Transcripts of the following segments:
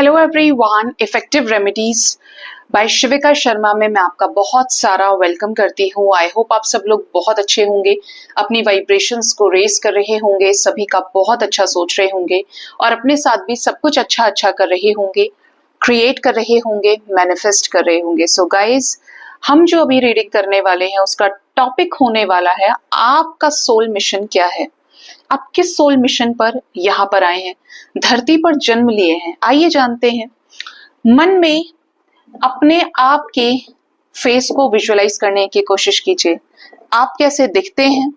Hello everyone, effective remedies by Shivika Sharma में मैं आपका बहुत सारा वेलकम करती हूँ। आई होप आप सब लोग बहुत अच्छे होंगे, अपनी वाइब्रेशंस को रेज कर रहे होंगे, सभी का बहुत अच्छा सोच रहे होंगे और अपने साथ भी सब कुछ अच्छा अच्छा कर रहे होंगे, क्रिएट कर रहे होंगे, मैनिफेस्ट कर रहे होंगे। सो गाइज, हम जो अभी रीडिंग करने वाले हैं उसका टॉपिक होने वाला है आपका सोल मिशन क्या है। आप किस सोल मिशन पर यहाँ पर आए हैं, धरती पर जन्म लिए हैं। आइए जानते हैं। मन में अपने आप के फेस को विजुअलाइज करने की कोशिश कीजिए। आप कैसे दिखते हैं,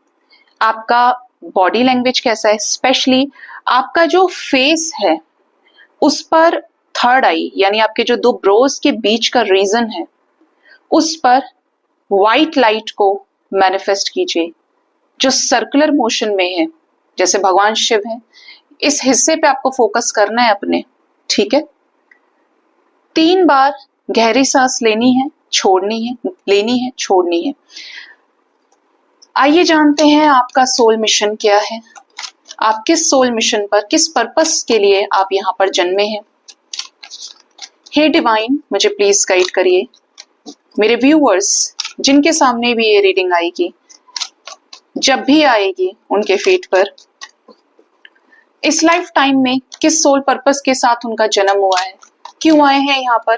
आपका बॉडी लैंग्वेज कैसा है, स्पेशली आपका जो फेस है उस पर थर्ड आई यानी आपके जो दो ब्रोज के बीच का रीजन है उस पर व्हाइट लाइट को मैनिफेस्ट कीजिए जो सर्कुलर मोशन में है, जैसे भगवान शिव हैं। इस हिस्से पे आपको फोकस करना है अपने, ठीक है। 3 बार गहरी सांस लेनी है, छोड़नी है, लेनी है, छोड़नी है। आइए जानते हैं आपका सोल मिशन क्या है। आप किस सोल मिशन पर, किस पर्पस के लिए आप यहाँ पर जन्मे हैं। हे डिवाइन, मुझे प्लीज गाइड करिए। मेरे व्यूअर्स जिनके सामने भी ये रीडिंग आएगी, जब भी आएगी, उनके फीट पर इस लाइफ टाइम में किस सोल पर्पस के साथ उनका जन्म हुआ है, क्यों आए हैं यहाँ पर,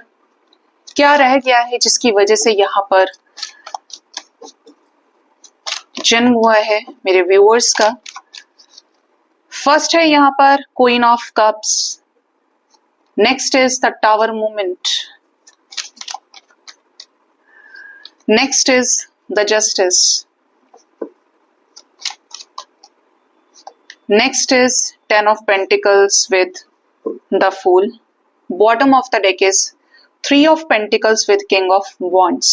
क्या रह गया है जिसकी वजह से यहाँ पर जन्म हुआ है मेरे व्यूअर्स का। फर्स्ट है यहाँ पर queen of cups, next is the tower movement, next is the justice, next is 10 of Pentacles with the Fool. Bottom of the deck is 3 of Pentacles with King of Wands.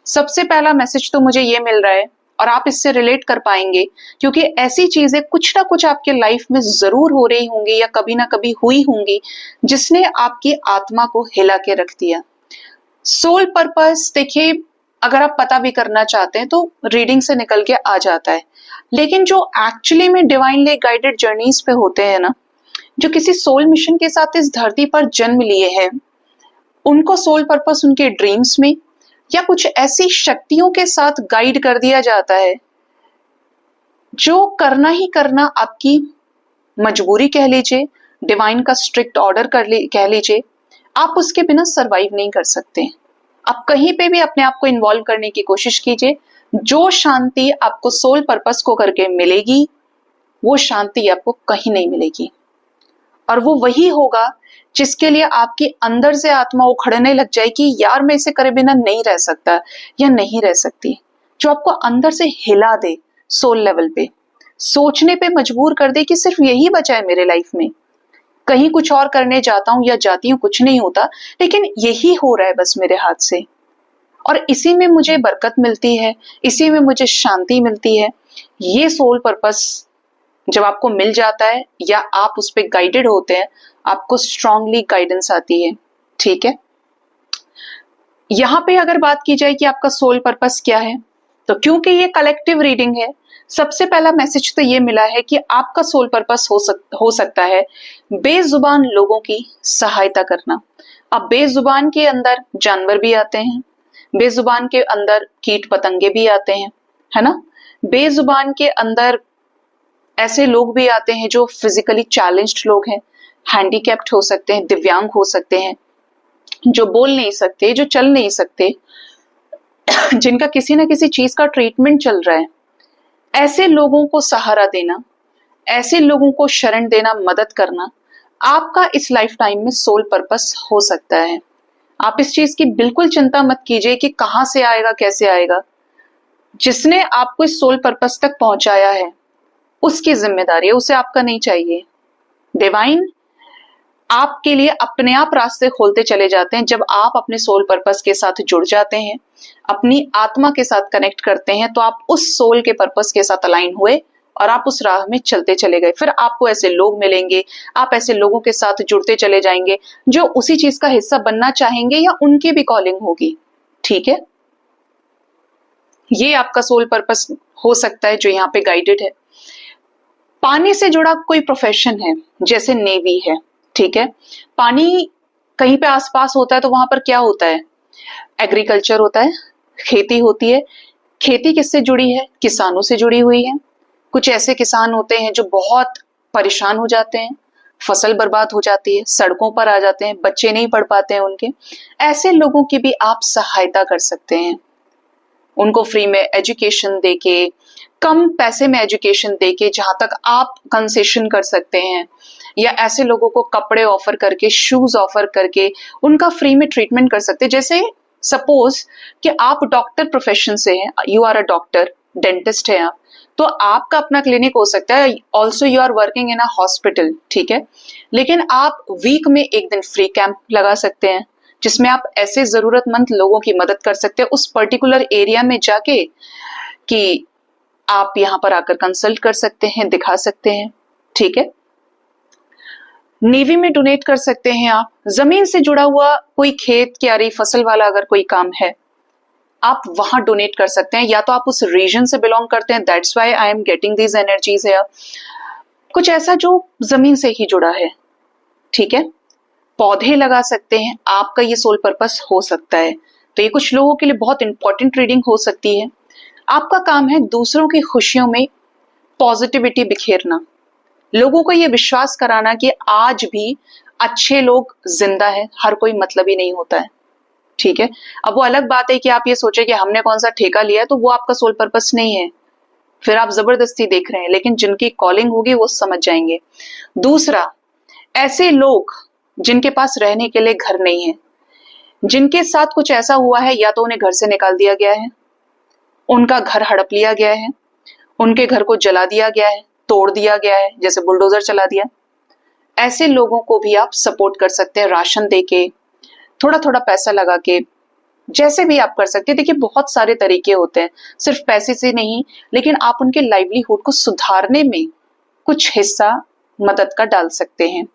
सबसे पहला message तो मुझे ये मिल रहा है और आप इससे रिलेट कर पाएंगे क्योंकि ऐसी चीजें कुछ ना कुछ आपके लाइफ में जरूर हो रही होंगी या कभी ना कभी हुई होंगी जिसने आपकी आत्मा को हिला के रख दिया। सोल पर्पस देखिए, अगर आप पता भी करना चाहते हैं तो रीडिंग से निकल के आ जाता है, लेकिन जो एक्चुअली में डिवाइनली गाइडेड जर्नीज पे होते हैं ना, जो किसी सोल मिशन के साथ इस धरती पर जन्म लिए हैं, उनको सोल पर्पस उनके ड्रीम्स में या कुछ ऐसी शक्तियों के साथ गाइड कर दिया जाता है जो करना ही करना आपकी मजबूरी कह लीजिए, डिवाइन का स्ट्रिक्ट ऑर्डर कह लीजिए। आप उसके बिना सरवाइव नहीं कर सकते। आप कहीं पे भी अपने आप को इन्वॉल्व करने की कोशिश कीजिए, जो शांति आपको सोल पर्पस को करके मिलेगी वो शांति आपको कहीं नहीं मिलेगी। और वो वही होगा जिसके लिए आपकी अंदर से आत्मा उखड़ने लग जाए कि यार मैं इसे करे बिना नहीं रह सकता या नहीं रह सकती, जो आपको अंदर से हिला दे, सोल लेवल पे सोचने पे मजबूर कर दे कि सिर्फ यही बचा है मेरे लाइफ में, कहीं कुछ और करने जाता हूं या जाती हूँ कुछ नहीं होता, लेकिन यही हो रहा है बस मेरे हाथ से और इसी में मुझे बरकत मिलती है, इसी में मुझे शांति मिलती है। ये सोल पर्पस जब आपको मिल जाता है या आप उस पर गाइडेड होते हैं, आपको स्ट्रांगली गाइडेंस आती है, ठीक है। यहाँ पे अगर बात की जाए कि आपका सोल पर्पस क्या है, तो क्योंकि ये कलेक्टिव रीडिंग है, सबसे पहला मैसेज तो ये मिला है कि आपका सोल पर्पस हो सकता है बेजुबान लोगों की सहायता करना। अब बेजुबान के अंदर जानवर भी आते हैं, बेजुबान के अंदर कीट पतंगे भी आते हैं, है ना। बेजुबान के अंदर ऐसे लोग भी आते हैं जो फिजिकली चैलेंज्ड लोग हैं, हैंडीकैप्ड हो सकते हैं, दिव्यांग हो सकते हैं, जो बोल नहीं सकते, जो चल नहीं सकते, जिनका किसी ना किसी चीज का ट्रीटमेंट चल रहा है। ऐसे लोगों को सहारा देना, ऐसे लोगों को शरण देना, मदद करना आपका इस लाइफ टाइम में सोल पर्पस हो सकता है। आप इस चीज की बिल्कुल चिंता मत कीजिए कि कहां से आएगा, कैसे आएगा। जिसने आपको इस सोल पर्पस तक पहुंचाया है उसकी जिम्मेदारी है, उसे आपका नहीं चाहिए। डिवाइन आपके लिए अपने आप रास्ते खोलते चले जाते हैं जब आप अपने सोल पर्पस के साथ जुड़ जाते हैं, अपनी आत्मा के साथ कनेक्ट करते हैं, तो आप उस सोल के पर्पस के साथ अलाइन हुए और आप उस राह में चलते चले गए। फिर आपको ऐसे लोग मिलेंगे, आप ऐसे लोगों के साथ जुड़ते चले जाएंगे जो उसी चीज का हिस्सा बनना चाहेंगे या उनकी भी कॉलिंग होगी, ठीक है। ये आपका सोल पर्पस हो सकता है जो यहाँ पे गाइडेड है। पानी से जुड़ा कोई प्रोफेशन है, जैसे नेवी है, ठीक है। पानी कहीं पे आसपास होता है तो वहां पर क्या होता है, एग्रीकल्चर होता है, खेती होती है। खेती किससे जुड़ी है, किसानों से जुड़ी हुई है। कुछ ऐसे किसान होते हैं जो बहुत परेशान हो जाते हैं, फसल बर्बाद हो जाती है, सड़कों पर आ जाते हैं, बच्चे नहीं पढ़ पाते हैं उनके। ऐसे लोगों की भी आप सहायता कर सकते हैं, उनको फ्री में एजुकेशन देके, कम पैसे में एजुकेशन देके, जहां तक आप कंसेशन कर सकते हैं, या ऐसे लोगों को कपड़े ऑफर करके, शूज ऑफर करके उनका फ्री में ट्रीटमेंट कर सकते हैं। जैसे सपोज कि आप डॉक्टर प्रोफेशन से हैं, you are a doctor, dentist है आप, तो आपका अपना क्लिनिक हो सकता है, also you are working in a hospital, ठीक है, लेकिन आप वीक में एक दिन फ्री कैंप लगा सकते हैं जिसमें आप ऐसे जरूरतमंद लोगों की मदद कर सकते हैं उस पर्टिकुलर एरिया में जाके, कि आप यहाँ पर आकर कंसल्ट कर सकते हैं, दिखा सकते हैं, ठीक है। नेवी में डोनेट कर सकते हैं आप। जमीन से जुड़ा हुआ कोई खेत, क्यारी, फसल वाला अगर कोई काम है, आप वहां डोनेट कर सकते हैं, या तो आप उस रीजन से बिलोंग करते हैं, that's why I am getting these energies है। कुछ ऐसा जो जमीन से ही जुड़ा है, ठीक है। पौधे लगा सकते हैं, आपका ये सोल पर्पस हो सकता है। तो ये कुछ लोगों के लिए बहुत इंपॉर्टेंट रीडिंग हो सकती है। आपका काम है दूसरों की खुशियों में पॉजिटिविटी बिखेरना, लोगों को ये विश्वास कराना कि आज भी अच्छे लोग जिंदा है, हर कोई मतलबी नहीं होता है, ठीक है। अब वो अलग बात है कि आप ये सोचे कि हमने कौन सा ठेका लिया है, तो वो आपका सोल पर्पस नहीं है, फिर आप जबरदस्ती देख रहे हैं, लेकिन जिनकी कॉलिंग होगी वो समझ जाएंगे। दूसरा, ऐसे लोग जिनके पास रहने के लिए घर नहीं है, जिनके साथ कुछ ऐसा हुआ है, या तो उन्हें घर से निकाल दिया गया है, उनका घर हड़प लिया गया है, उनके घर को जला दिया गया है, तोड़ दिया गया है, जैसे बुलडोजर चला दिया, ऐसे लोगों को भी आप सपोर्ट कर सकते हैं, राशन देके, थोड़ा थोड़ा पैसा लगा के, जैसे भी आप कर सकते हैं। देखिए बहुत सारे तरीके होते हैं, सिर्फ पैसे से नहीं, लेकिन आप उनके लाइवलीहुड को सुधारने में कुछ हिस्सा मदद का डाल सकते हैं।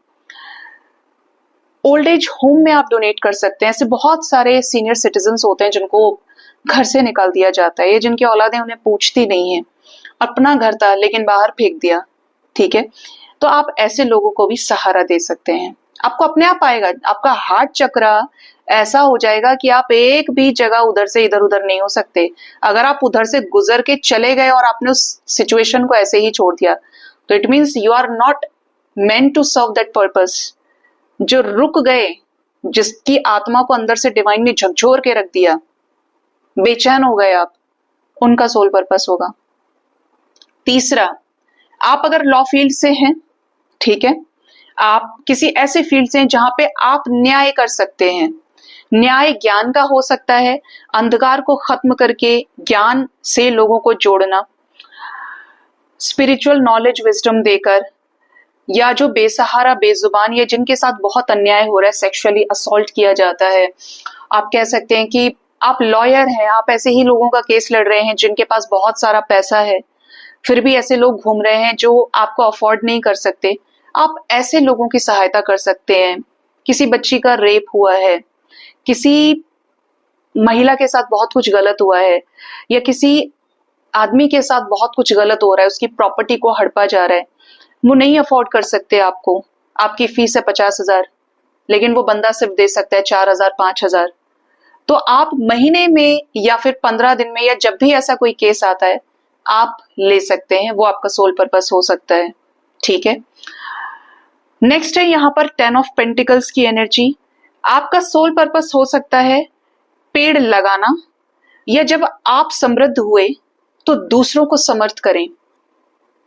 ओल्ड एज होम में आप डोनेट कर सकते हैं। ऐसे बहुत सारे सीनियर सिटीजन्स होते हैं जिनको घर से निकाल दिया जाता है, ये जिनकी औलादें उन्हें पूछती नहीं है, अपना घर था लेकिन बाहर फेंक दिया, ठीक है। तो आप ऐसे लोगों को भी सहारा दे सकते हैं। आपको अपने आप आएगा, आपका हार्ट चक्रा ऐसा हो जाएगा कि आप एक भी जगह उधर से इधर उधर नहीं हो सकते। अगर आप उधर से गुजर के चले गए और आपने उस सिचुएशन को ऐसे ही छोड़ दिया, तो it means you are not meant to serve that purpose. जो रुक गए, जिसकी आत्मा को अंदर से डिवाइन ने झकझोर के रख दिया, बेचैन हो गए आप, उनका सोल पर्पस होगा। तीसरा, आप अगर लॉ फील्ड से हैं, ठीक है, आप किसी ऐसे फील्ड से हैं जहां पे आप न्याय कर सकते हैं। न्याय ज्ञान का हो सकता है, अंधकार को खत्म करके ज्ञान से लोगों को जोड़ना, स्पिरिचुअल नॉलेज विजडम देकर, या जो बेसहारा, बेजुबान, या जिनके साथ बहुत अन्याय हो रहा है, सेक्सुअली असॉल्ट किया जाता है। आप कह सकते हैं कि आप लॉयर हैं, आप ऐसे ही लोगों का केस लड़ रहे हैं जिनके पास बहुत सारा पैसा है, फिर भी ऐसे लोग घूम रहे हैं जो आपको अफोर्ड नहीं कर सकते। आप ऐसे लोगों की सहायता कर सकते हैं। किसी बच्ची का रेप हुआ है, किसी महिला के साथ बहुत कुछ गलत हुआ है, या किसी आदमी के साथ बहुत कुछ गलत हो रहा है, उसकी प्रॉपर्टी को हड़पा जा रहा है, वो नहीं अफोर्ड कर सकते आपको, आपकी फीस है 50,000, लेकिन वो बंदा सिर्फ दे सकता है 4,000, 5,000। तो आप महीने में या फिर 15 दिन में, या जब भी ऐसा कोई केस आता है, आप ले सकते हैं, वो आपका सोल पर्पस हो सकता है, ठीक है। नेक्स्ट है यहाँ पर 10 ऑफ पेंटिकल्स की एनर्जी। आपका सोल पर्पस हो सकता है पेड़ लगाना, या जब आप समृद्ध हुए तो दूसरों को समर्थ करें।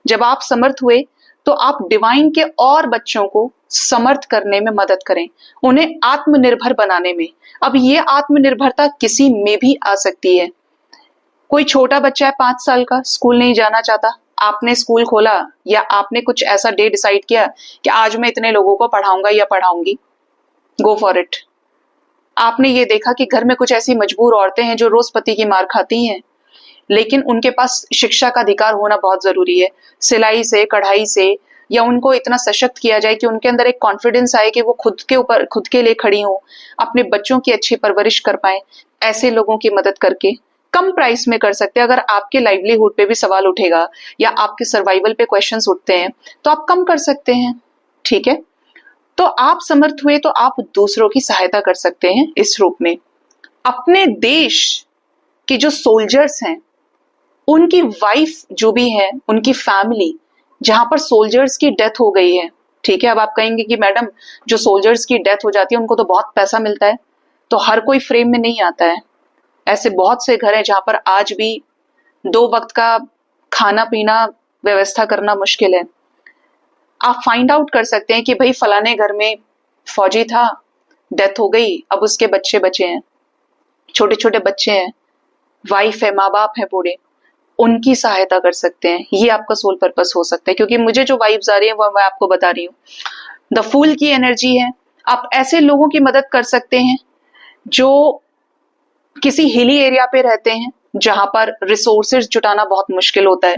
जब आप समर्थ हुए तो आप डिवाइन के और बच्चों को समर्थ करने में मदद करें, उन्हें आत्मनिर्भर बनाने में। अब ये आत्मनिर्भरता किसी में भी आ सकती है। कोई छोटा बच्चा है 5 साल का, स्कूल नहीं जाना चाहता, आपने स्कूल खोला, या आपने कुछ ऐसा डे डिसाइड किया कि आज मैं इतने लोगों को पढ़ाऊंगा या पढ़ाऊंगी, गो फॉर इट। आपने ये देखा कि घर में कुछ ऐसी मजबूर औरतें हैं जो रोज पति की मार खाती हैं, लेकिन उनके पास शिक्षा का अधिकार होना बहुत जरूरी है। सिलाई से, कढ़ाई से, या उनको इतना सशक्त किया जाए कि उनके अंदर एक कॉन्फिडेंस आए कि वो खुद के ऊपर, खुद के लिए खड़ी हो, अपने बच्चों की अच्छी परवरिश कर पाए। ऐसे लोगों की मदद करके कम प्राइस में कर सकते हैं। अगर आपके लाइवलीहुड पे भी सवाल उठेगा या आपके सर्वाइवल पे क्वेश्चंस उठते हैं तो आप कम कर सकते हैं, ठीक है। तो आप समर्थ हुए तो आप दूसरों की सहायता कर सकते हैं इस रूप में। अपने देश के जो सोल्जर्स हैं, उनकी वाइफ जो भी है, उनकी फैमिली जहां पर सोल्जर्स की डेथ हो गई है, ठीक है। अब आप कहेंगे कि मैडम जो सोल्जर्स की डेथ हो जाती है उनको तो बहुत पैसा मिलता है, तो हर कोई फ्रेम में नहीं आता है। ऐसे बहुत से घर हैं जहां पर आज भी 2 वक्त का खाना पीना व्यवस्था करना मुश्किल है। आप फाइंड आउट कर सकते हैं कि भाई फलाने घर में फौजी था, डेथ हो गई, अब उसके बच्चे बचे हैं, छोटे छोटे बच्चे हैं, वाइफ है, माँ बाप है पूरे, उनकी सहायता कर सकते हैं। ये आपका सोल पर्पस हो सकता है, क्योंकि मुझे जो वाइब्स आ रही है वो मैं आपको बता रही हूँ। द फूल की एनर्जी है। आप ऐसे लोगों की मदद कर सकते हैं जो किसी हिली एरिया पे रहते हैं जहां पर रिसोर्सेज जुटाना बहुत मुश्किल होता है।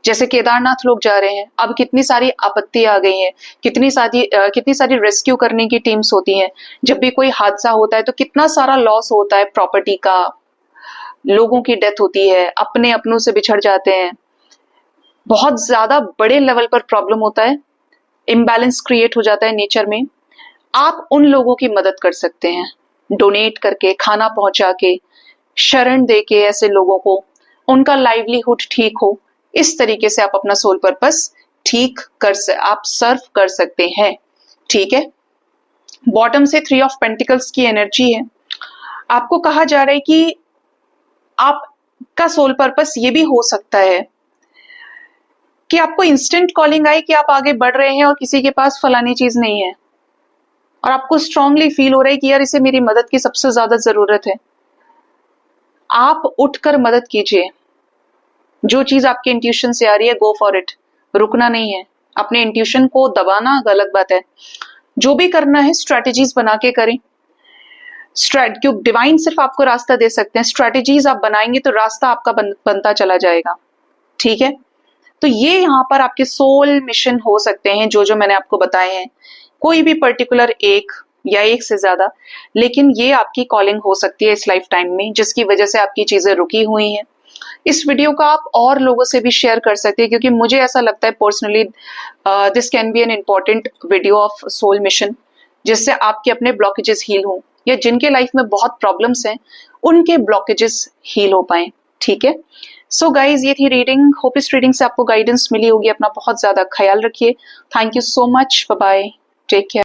जैसे केदारनाथ लोग जा रहे हैं, अब कितनी सारी आपत्ति आ गई है, कितनी सारी रेस्क्यू करने की टीम्स होती हैं। जब भी कोई हादसा होता है तो कितना सारा लॉस होता है, प्रॉपर्टी का, लोगों की डेथ होती है, अपने अपनों से बिछड़ जाते हैं, बहुत ज्यादा बड़े लेवल पर प्रॉब्लम होता है, इम्बैलेंस क्रिएट हो जाता है नेचर में। आप उन लोगों की मदद कर सकते हैं, डोनेट करके, खाना पहुंचा के, शरण दे के ऐसे लोगों को, उनका लाइवलीहुड ठीक हो, इस तरीके से आप अपना सोल पर्पस आप सर्व कर सकते हैं, ठीक है। बॉटम से 3 ऑफ पेंटिकल्स की एनर्जी है। आपको कहा जा रहा है कि आपका सोल पर्पस ये भी हो सकता है कि आपको इंस्टेंट कॉलिंग आए कि आप आगे बढ़ रहे हैं और किसी के पास फलानी चीज नहीं है, और आपको स्ट्रांगली फील हो रहा है कि यार इसे मेरी मदद की सबसे ज्यादा जरूरत है। आप उठकर मदद कीजिए। जो चीज आपके इंट्यूशन से आ रही है, गो फॉर इट, रुकना नहीं है। अपने इंट्यूशन को दबाना गलत बात है। जो भी करना है स्ट्रेटेजीज बना के करें। क्यों डिवाइन सिर्फ आपको रास्ता दे सकते हैं, स्ट्रेटेजीज आप बनाएंगे तो रास्ता आपका बनता चला जाएगा, ठीक है। तो ये यहाँ पर आपके सोल मिशन हो सकते हैं जो जो मैंने आपको बताए हैं, कोई भी पर्टिकुलर एक या एक से ज्यादा, लेकिन ये आपकी कॉलिंग हो सकती है इस लाइफ टाइम में, जिसकी वजह से आपकी चीजें रुकी हुई हैं। इस वीडियो को आप और लोगों से भी शेयर कर सकते हैं, क्योंकि मुझे ऐसा लगता है personally this can be an important video of soul mission, जिससे आपके अपने ब्लॉकेजेस हील हों, या जिनके लाइफ में बहुत प्रॉब्लम्स हैं उनके ब्लॉकेजेस हील हो पाए, ठीक है। सो गाइज, ये थी रीडिंग। होप इस रीडिंग से आपको गाइडेंस मिली होगी। अपना बहुत ज्यादा ख्याल रखिए। Thank you so much. Bye bye, take care.